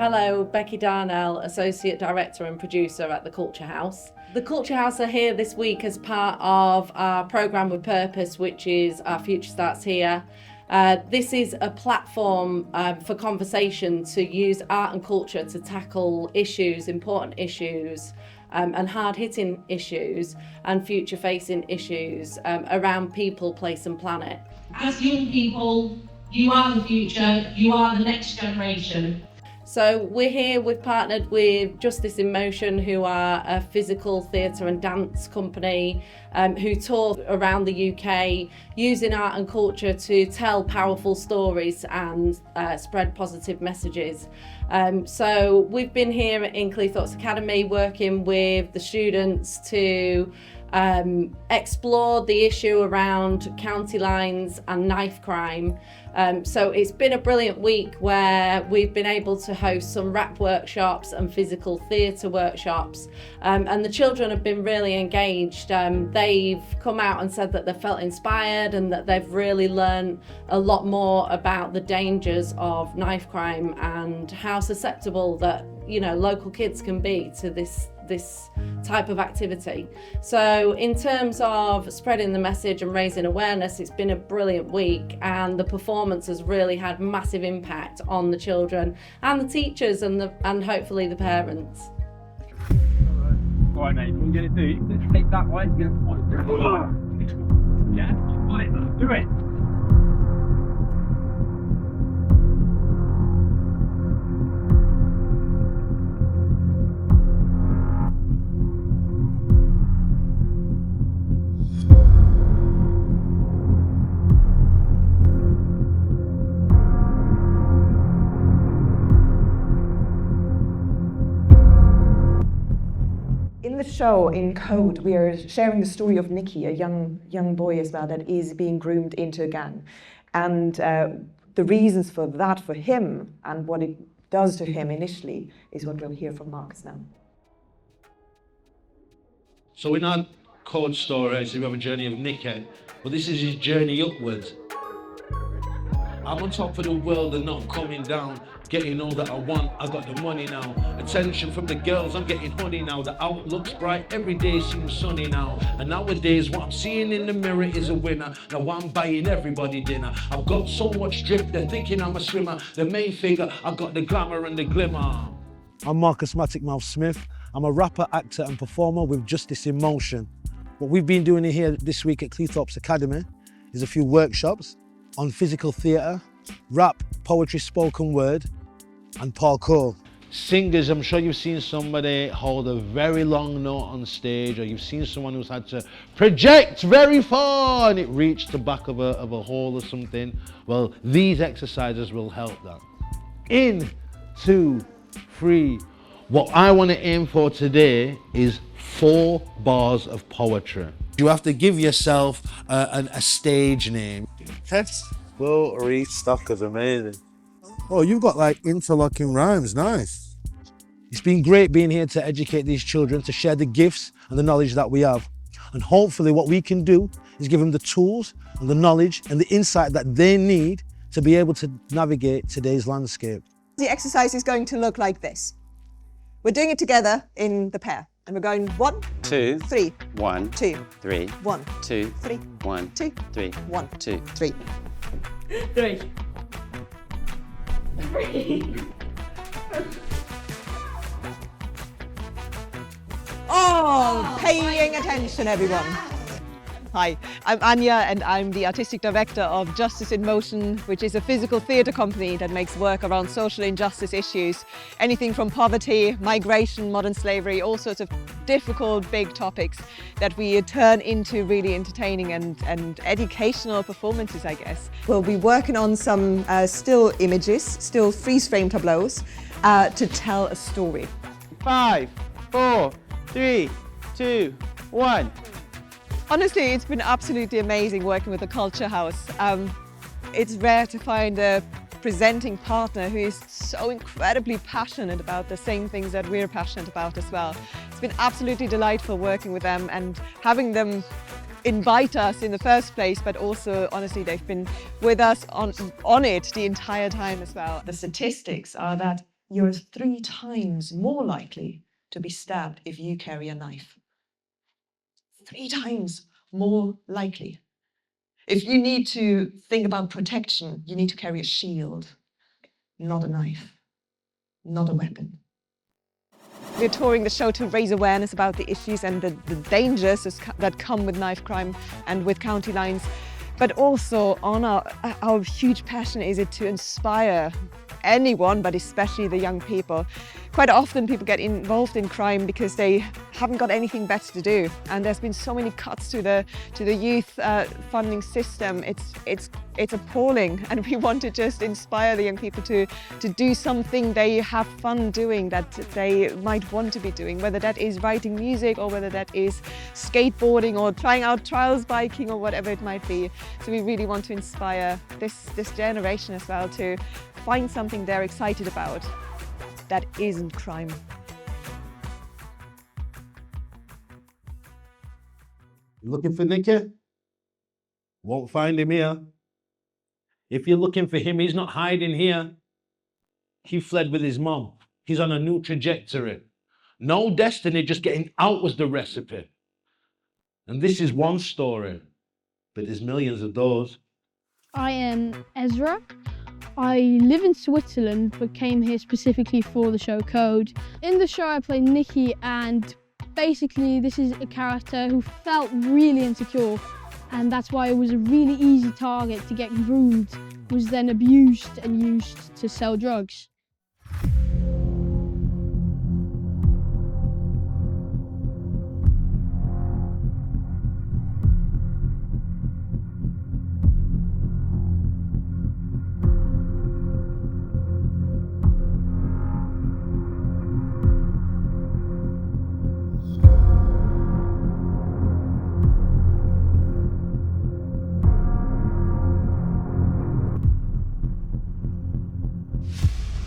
Hello, Becky Darnell, Associate Director and Producer at the Culture House. The Culture House are here this week as part of our programme with purpose, which is Our Future Starts Here. This is a platform for conversation to use art and culture to tackle issues, important issues, and hard-hitting issues and future-facing issues around people, place and planet. As young people, you are the future, you are the next generation. So we're here, we've partnered with Justice in Motion, who are a physical theatre and dance company who tour around the UK using art and culture to tell powerful stories and spread positive messages. So we've been here in Cleethorpes Academy working with the students to explore the issue around county lines and knife crime. So it's been a brilliant week where we've been able to host some rap workshops and physical theatre workshops, and the children have been really engaged. They've come out and said that they felt inspired and that they've really learned a lot more about the dangers of knife crime and how susceptible that, you know, local kids can be to this type of activity. So in terms of spreading the message and raising awareness, it's been a brilliant week, and the performance has really had massive impact on the children and the teachers and hopefully the parents. All right, mate, we're going to do, let's take that way, yeah, do it. In the show, in Code, we are sharing the story of Nicky, a young boy as well, that is being groomed into a gang. And the reasons for that for him and what it does to him initially is what we'll hear from Marcus now. So in our Code story, we have a journey of Nicky, but this is his journey upwards. I'm on top of the world and not coming down. Getting all that I want, I got the money now. Attention from the girls, I'm getting honey now. The outlook's bright, every day seems sunny now. And nowadays what I'm seeing in the mirror is a winner. Now I'm buying everybody dinner. I've got so much drip, they're thinking I'm a swimmer. The main figure, I got the glamour and the glimmer. I'm Marcus Matic Mouth Smith. I'm a rapper, actor and performer with Justice in Motion. What we've been doing here this week at Cleethorpes Academy is a few workshops on physical theatre, rap, poetry, spoken word, and parkour. Singers, I'm sure you've seen somebody hold a very long note on stage, or you've seen someone who's had to project very far and it reached the back of a hall or something. Well, these exercises will help that. In, 2, 3. What I want to aim for today is 4 bars of poetry. You have to give yourself a stage name. Test Will Reese Stock is amazing. Oh, you've got like interlocking rhymes, nice. It's been great being here to educate these children, to share the gifts and the knowledge that we have. And hopefully what we can do is give them the tools and the knowledge and the insight that they need to be able to navigate today's landscape. The exercise is going to look like this. We're doing it together in the pair. And we're going 1, 2, 3, 1, 2, 3, 1, 2, 3, 1, 2, 3, 1, 2, 3. 3. Oh, paying attention, everyone. Hi, I'm Anya and I'm the Artistic Director of Justice in Motion, which is a physical theatre company that makes work around social injustice issues. Anything from poverty, migration, modern slavery, all sorts of difficult, big topics that we turn into really entertaining and educational performances, I guess. We'll be working on some still images, still freeze-frame tableaus to tell a story. 5, 4, 3, 2, 1. Honestly, it's been absolutely amazing working with the Culture House. It's rare to find a presenting partner who is so incredibly passionate about the same things that we're passionate about as well. It's been absolutely delightful working with them and having them invite us in the first place, but also, honestly, they've been with us on it the entire time as well. The statistics are that you're 3 times more likely to be stabbed if you carry a knife. 3 times more likely. If you need to think about protection, you need to carry a shield, not a knife, not a weapon. We're touring the show to raise awareness about the issues and the dangers that come with knife crime and with county lines. But also on our huge passion is it to inspire anyone, but especially the young people. Quite often people get involved in crime because they haven't got anything better to do, and there's been so many cuts to the youth funding system. It's appalling, and we want to just inspire the young people to do something they have fun doing, that they might want to be doing, whether that is writing music or whether that is skateboarding or trying out trials biking or whatever it might be. So we really want to inspire this generation as well to find something they're excited about that isn't crime. You looking for Nicky? Won't find him here. If you're looking for him, he's not hiding here. He fled with his mom. He's on a new trajectory. No destiny, just getting out was the recipe. And this is one story, but there's millions of those. I am Ezra. I live in Switzerland but came here specifically for the show Code. In the show I play Nicky, and basically this is a character who felt really insecure, and that's why it was a really easy target to get groomed, was then abused and used to sell drugs.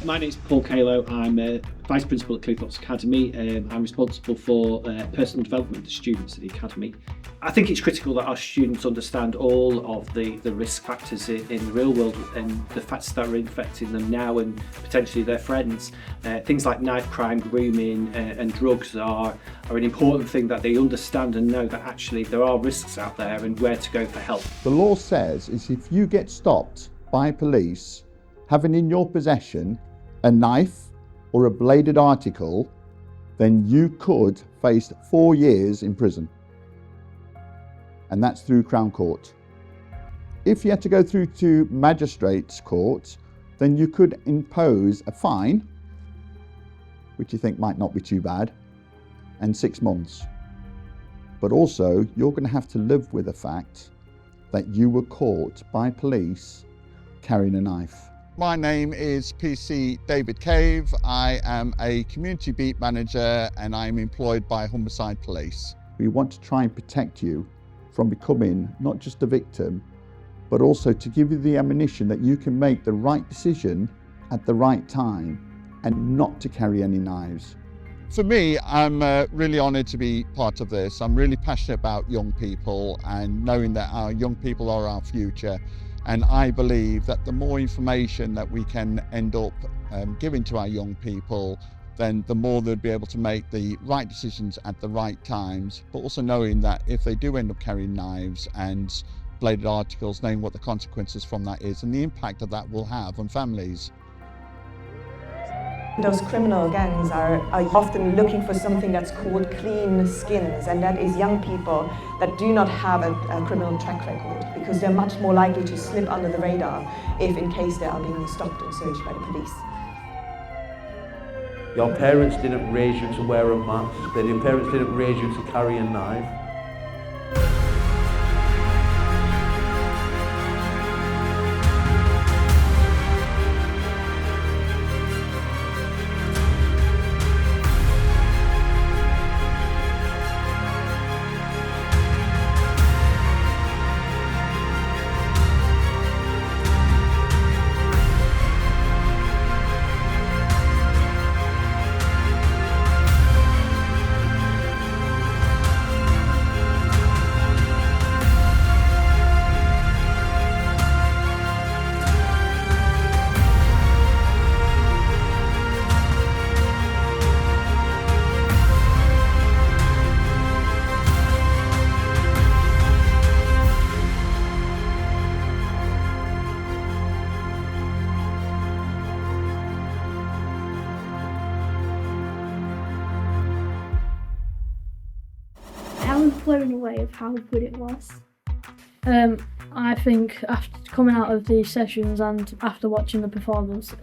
My name is Paul Kalo. I'm a Vice Principal at Cleethorpes Academy. I'm responsible for personal development of students at the Academy. I think it's critical that our students understand all of the risk factors in the real world and the factors that are infecting them now and potentially their friends. Things like knife crime, grooming and drugs are an important thing that they understand and know that actually there are risks out there and where to go for help. The law says is if you get stopped by police having in your possession a knife or a bladed article, then you could face 4 years in prison. And that's through Crown Court. If you had to go through to Magistrates Court, then you could impose a fine, which you think might not be too bad, and 6 months. But also, you're going to have to live with the fact that you were caught by police carrying a knife. My name is PC David Cave. I am a community beat manager and I'm employed by Humberside Police. We want to try and protect you from becoming not just a victim, but also to give you the ammunition that you can make the right decision at the right time and not to carry any knives. For me, I'm really honoured to be part of this. I'm really passionate about young people and knowing that our young people are our future. And I believe that the more information that we can end up giving to our young people, then the more they'll be able to make the right decisions at the right times, but also knowing that if they do end up carrying knives and bladed articles, knowing what the consequences from that is and the impact that will have on families. Those criminal gangs are often looking for something that's called clean skins, and that is young people that do not have a criminal track record, because they're much more likely to slip under the radar if in case they are being stopped and searched by the police. Your parents didn't raise you to wear a mask, your parents didn't raise you to carry a knife. blown away of how good it was. I think after coming out of these sessions and after watching the performance,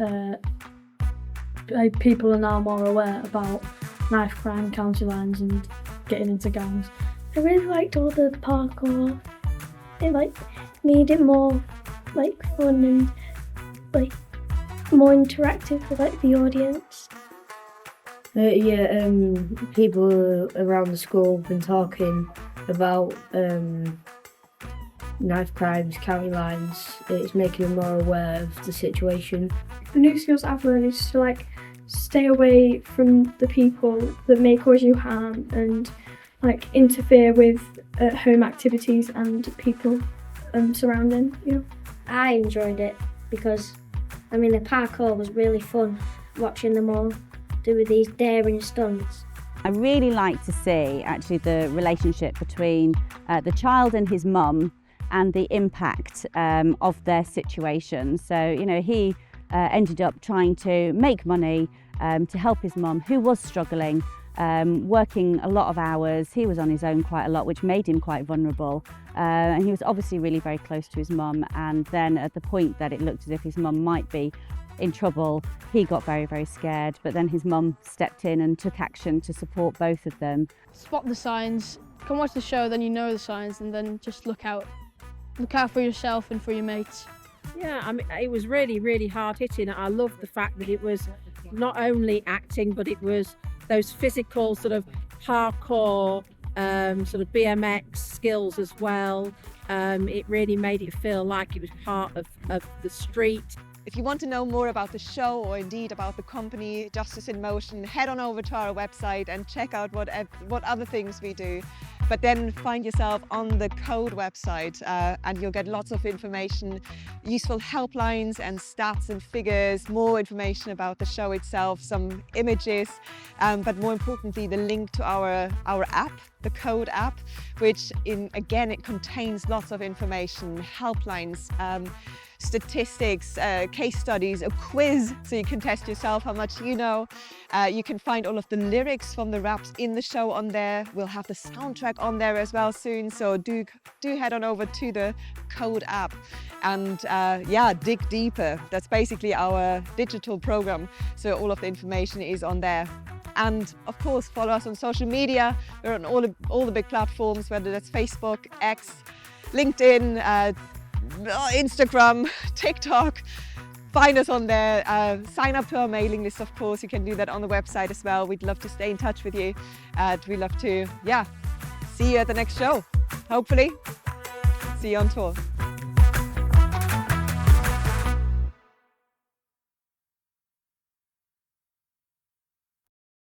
people are now more aware about knife crime, county lines and getting into gangs. I really liked all the parkour. It made it more fun and more interactive with the audience. People around the school have been talking about knife crimes, county lines. It's making them more aware of the situation. The new skills I've learned is to stay away from the people that may cause you harm and interfere with home activities and people surrounding you. I enjoyed it because the parkour was really fun, watching them all do these daring stunts. I really like to see actually the relationship between the child and his mum and the impact of their situation. So, he ended up trying to make money to help his mum, who was struggling, working a lot of hours. He was on his own quite a lot, which made him quite vulnerable. And he was obviously really very close to his mum. And then at the point that it looked as if his mum might be in trouble, he got very, very scared. But then his mum stepped in and took action to support both of them. Spot the signs, come watch the show, then you know the signs, and then just look out. Look out for yourself and for your mates. Yeah, it was really, really hard hitting. I loved the fact that it was not only acting, but it was those physical sort of parkour, sort of BMX skills as well. It really made it feel like it was part of the street. If you want to know more about the show or indeed about the company Justice in Motion, head on over to our website and check out what other things we do. But then find yourself on the Code website and you'll get lots of information, useful helplines and stats and figures, more information about the show itself, some images, but more importantly, the link to our app, the Code app, which again, it contains lots of information, helplines, statistics, case studies, a quiz so you can test yourself how much you know. You can find all of the lyrics from the raps in the show on there. We'll have the soundtrack on there as well soon, so do head on over to the Code app and dig deeper. That's basically our digital program, so all of the information is on there. And of course, follow us on social media. We're on all the big platforms, whether that's Facebook, X, LinkedIn, Instagram, TikTok. Find us on there. Sign up to our mailing list, of course. You can do that on the website as well. We'd love to stay in touch with you. We'd love to, see you at the next show. Hopefully. See you on tour.